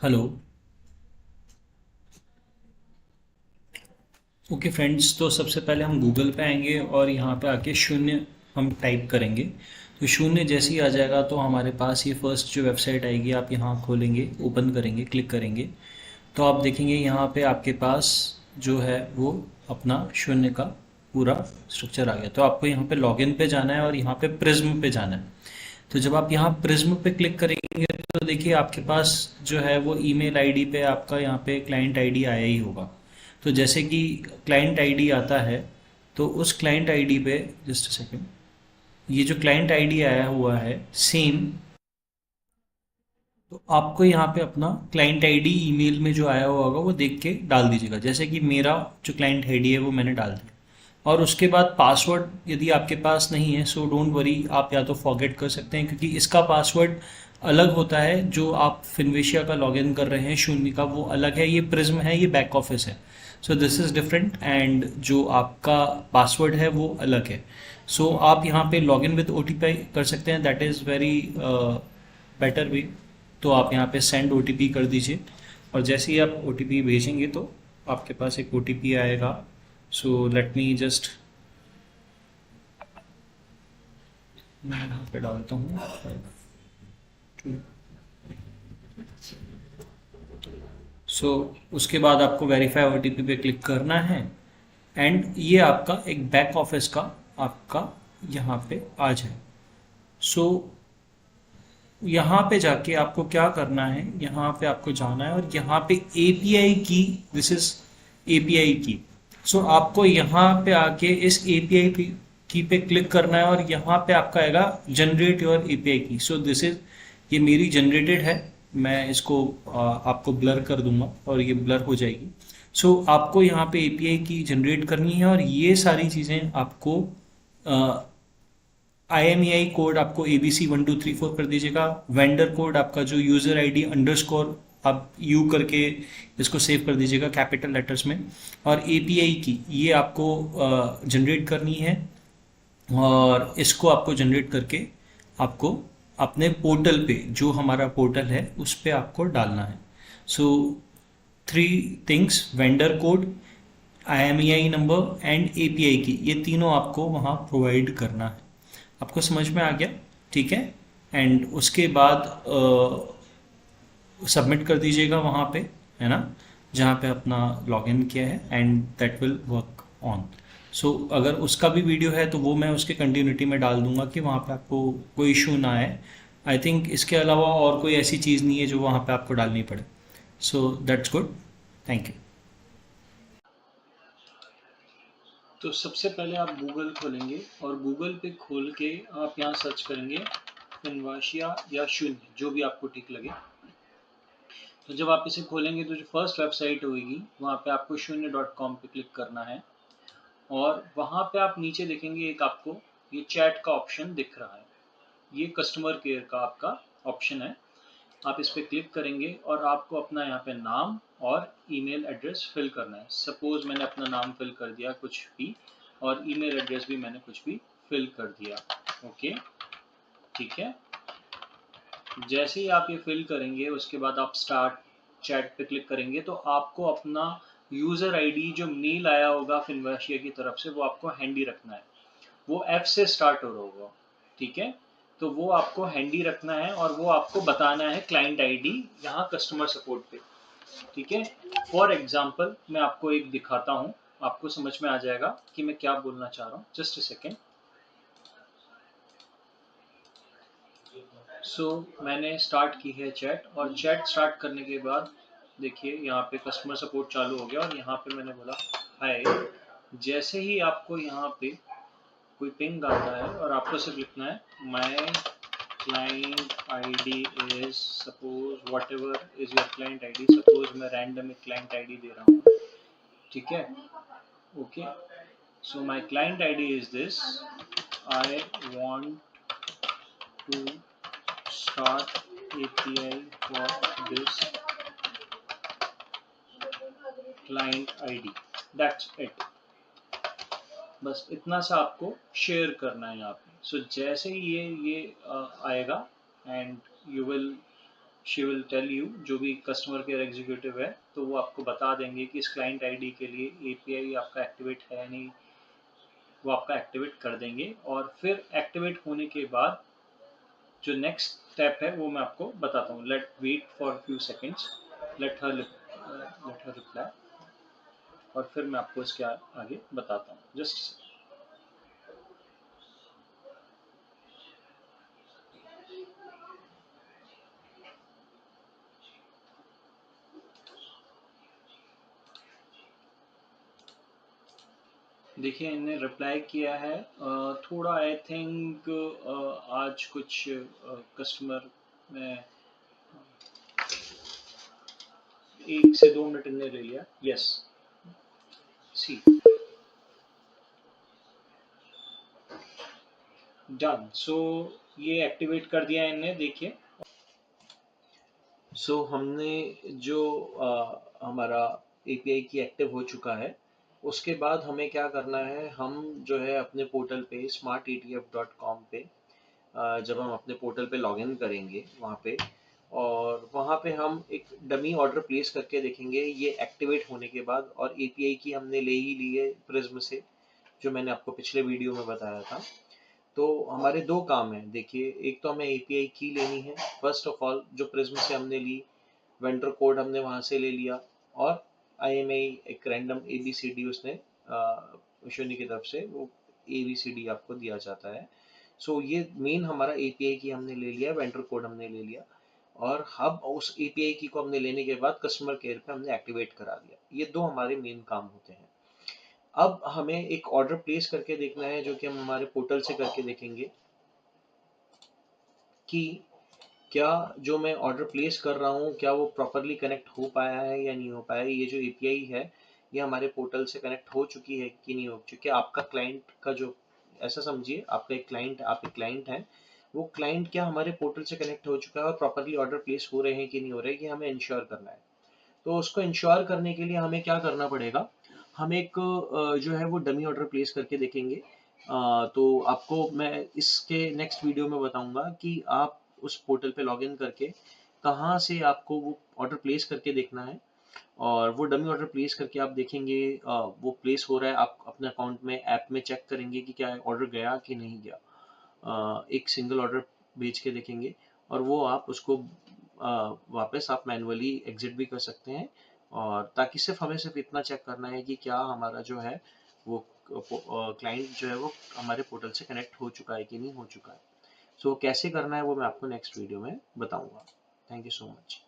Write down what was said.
Hello. Okay friends, तो सबसे पहले हम गूगल पे आएंगे और यहाँ पे आके शून्य हम टाइप करेंगे। तो शून्य जैसे ही आ जाएगा तो हमारे पास ये फर्स्ट जो वेबसाइट आएगी, आप यहाँ खोलेंगे, ओपन करेंगे, क्लिक करेंगे तो आप देखेंगे यहाँ पे आपके पास जो है वो अपना शून्य का पूरा स्ट्रक्चर आ गया। तो आपको यहाँ पे लॉगिन पे जाना है और यहाँ पे प्रिज्म पे जाना है। तो जब आप यहाँ प्रिज्म पे क्लिक करेंगे तो देखिए आपके पास जो है वो ईमेल आईडी पे आपका यहाँ पे क्लाइंट आईडी आया ही होगा। तो जैसे कि क्लाइंट आईडी आता है तो उस क्लाइंट आईडी पे जस्ट अ सेकेंड, ये जो क्लाइंट आईडी आया हुआ है सेम, तो आपको यहाँ पे अपना क्लाइंट आईडी ईमेल में जो आया हुआ होगा वो देख के डाल दीजिएगा। जैसे कि मेरा जो क्लाइंट आईडी है वो मैंने डाल दिया। और उसके बाद पासवर्ड यदि आपके पास नहीं है सो डोंट वरी, आप या तो फॉरगेट कर सकते हैं क्योंकि इसका पासवर्ड अलग होता है। जो आप फिनविशिया का लॉगिन कर रहे हैं शून्य का वो अलग है, ये प्रिज्म है, ये बैक ऑफिस है। So this is different and जो आपका पासवर्ड है वो अलग है। सो आप यहाँ पे लॉगिन विद ओटीपी कर सकते हैं, that is very better way. तो आप यहाँ पे सेंड ओटीपी कर दीजिए और जैसे ही आप ओटीपी भेजेंगे तो आपके पास एक ओटीपी आएगा। सो लेट मी जस्ट, मैं यहाँ पे डालता हूँ। सो उसके बाद आपको वेरीफाई ओटीपी पे क्लिक करना है एंड ये आपका एक बैक ऑफिस का आपका यहाँ पे आ जाए। सो यहाँ पे जाके आपको क्या करना है, यहाँ पे आपको जाना है और यहाँ पे एपीआई की, दिस इज एपीआई की। सो आपको यहाँ पे आके इस एपीआई की पे क्लिक करना है और यहाँ पे आपका आएगा जनरेट योर एपीआई की। सो दिस इज, ये मेरी जनरेटेड है, मैं इसको आपको ब्लर कर दूंगा और ये ब्लर हो जाएगी। सो आपको यहाँ पे एपीआई की जनरेट करनी है और ये सारी चीज़ें आपको IMEI कोड आपको ABC1234 कर दीजिएगा। वेंडर कोड आपका जो यूज़र आईडी अंडरस्कोर आप यू करके इसको सेव कर दीजिएगा कैपिटल लेटर्स में। और API की ये आपको जनरेट करनी है और इसको आपको जनरेट करके आपको अपने पोर्टल पे, जो हमारा पोर्टल है उस पे आपको डालना है। सो 3 things, vendor code, IMEI number and API की, ये तीनों आपको वहाँ प्रोवाइड करना है। आपको समझ में आ गया? ठीक है। एंड उसके बाद सबमिट कर दीजिएगा वहाँ पे, है ना, जहाँ पे अपना लॉगिन किया है and that will work on. So अगर उसका भी वीडियो है तो वो मैं उसके कंटिन्यूटी में डाल दूंगा कि वहाँ पे आपको कोई इशू ना आए। आई थिंक इसके अलावा और कोई ऐसी चीज़ नहीं है जो वहाँ पे आपको डालनी पड़े। So that's good, thank you. तो सबसे पहले आप गूगल खोलेंगे और गूगल पे खोल के आप यहाँ सर्च करेंगे फिनवाशिया या शून्य, जो भी आपको ठीक लगे। तो जब आप इसे खोलेंगे तो जो फर्स्ट वेबसाइट होगी वहाँ पे आपको शून्य.com पे क्लिक करना है और वहाँ पे आप नीचे देखेंगे एक आपको ये चैट का ऑप्शन दिख रहा है, ये कस्टमर केयर का आपका ऑप्शन है। आप इस पर क्लिक करेंगे और आपको अपना यहाँ पे नाम और ईमेल एड्रेस फिल करना है। सपोज मैंने अपना नाम फिल कर दिया कुछ भी और ईमेल एड्रेस भी मैंने कुछ भी फिल कर दिया। ओके, ठीक है। जैसे ही आप ये फिल करेंगे उसके बाद आप स्टार्ट चैट पे क्लिक करेंगे तो आपको अपना यूज़र आईडी जो मेल आया होगा फिनवाशिया की तरफ से वो आपको हैंडी रखना है। वो एफ से स्टार्ट हो रहा होगा, ठीक है। तो वो आपको हैंडी रखना है और वो आपको बताना है क्लाइंट आईडी यहाँ कस्टमर सपोर्ट पे, ठीक है। फॉर एग्जाम्पल मैं आपको एक दिखाता हूँ, आपको समझ में आ जाएगा कि मैं क्या बोलना चाह रहा हूँ। Just a second. सो मैंने स्टार्ट की है चैट और चैट स्टार्ट करने के बाद देखिए यहाँ पे कस्टमर सपोर्ट चालू हो गया और यहाँ पे मैंने बोला हाय। जैसे ही आपको यहाँ पे कोई पिंग आता है और आपको सिर्फ लिखना है my client ID is, suppose whatever is your client ID, suppose मैं रैंडम एक क्लाइंट आईडी दे रहा हूँ, ठीक है। Okay, so my client ID is this, I want to start API for this client ID. That's it. बस इतना सा आपको शेयर करना है यहाँ पे। सो जैसे ही ये आएगा and you will she will tell you, जो भी कस्टमर केयर एग्जीक्यूटिव है, तो वो आपको बता देंगे कि इस क्लाइंट आईडी के लिए एपीआई आपका एक्टिवेट है या नहीं, वो आपका एक्टिवेट कर देंगे। और फिर एक्टिवेट होने के बाद जो नेक्स्ट स्टेप है वो मैं आपको बताता हूँ। Let wait for few seconds, let her reply, और फिर मैं आपको इसके आगे बताता हूँ। जस्ट देखिए, इन्हें रिप्लाई किया है। थोड़ा आई थिंक आज कुछ कस्टमर में 1 से 2 मिनट इन्हें ले लिया। यस, सी डन। सो ये एक्टिवेट कर दिया इन्हें, देखिए। सो हमने जो हमारा एपीआई की एक्टिव हो चुका है, उसके बाद हमें क्या करना है, हम जो है अपने पोर्टल पे smartetf.com पे जब हम अपने पोर्टल पे लॉगिन करेंगे वहाँ पे, और वहाँ पे हम एक डमी ऑर्डर प्लेस करके देखेंगे ये एक्टिवेट होने के बाद। और एपीआई की हमने ले ही ली है प्रिज्म से, जो मैंने आपको पिछले वीडियो में बताया था। तो हमारे दो काम हैं, देखिए। एक तो हमें एपीआई की लेनी है फर्स्ट ऑफ ऑल, जो प्रिज्म से हमने ली, वेंडर कोड हमने वहाँ से ले लिया, और आईएमआई एक रैंडम एबीसीडी उसने शून्य की तरफ से वो एबीसीडी आपको दिया जाता है। सो ये मेन हमारा एपीआई की हमने ले लिया, वेंडर कोड हमने ले लिया, और अब उस एपीआई की को हमने लेने के बाद कस्टमर केयर पे हमने एक्टिवेट करा दिया। ये दो हमारे मेन काम होते हैं। अब हमें एक ऑर्डर प्लेस करके देखना है, जो कि हम हमारे पोर्टल से करके देखेंगे कि क्या जो मैं ऑर्डर प्लेस कर रहा हूँ क्या वो प्रॉपरली कनेक्ट हो पाया है या नहीं हो पाया है। ये जो एपीआई है ये हमारे पोर्टल से कनेक्ट हो चुकी है कि नहीं हो चुकी है। आपका क्लाइंट का जो, ऐसा समझिए आपका एक क्लाइंट, आप एक क्लाइंट हैं, वो क्लाइंट क्या हमारे पोर्टल से कनेक्ट हो चुका है और प्रॉपरली ऑर्डर प्लेस हो रहे हैं कि नहीं हो रहे हैं, ये हमें इंश्योर करना है। तो उसको इंश्योर करने के लिए हमें क्या करना पड़ेगा, हम एक जो है वो डमी ऑर्डर प्लेस करके देखेंगे। तो आपको मैं इसके नेक्स्ट वीडियो में बताऊंगा कि आप उस पोर्टल पे लॉगिन करके कहाँ से आपको वो ऑर्डर प्लेस करके देखना है। और वो डमी ऑर्डर प्लेस करके आप देखेंगे वो प्लेस हो रहा है, आप अपने अकाउंट में ऐप में चेक करेंगे कि क्या ऑर्डर गया कि नहीं गया। एक सिंगल ऑर्डर भेज के देखेंगे, और वो आप उसको वापस आप मैन्युअली एग्जिट भी कर सकते हैं। और ताकि सिर्फ हमें सिर्फ इतना चेक करना है कि क्या हमारा जो है वो क्लाइंट जो है वो हमारे पोर्टल से कनेक्ट हो चुका है कि नहीं हो चुका है। सो कैसे करना है वो मैं आपको नेक्स्ट वीडियो में बताऊंगा। Thank you so much.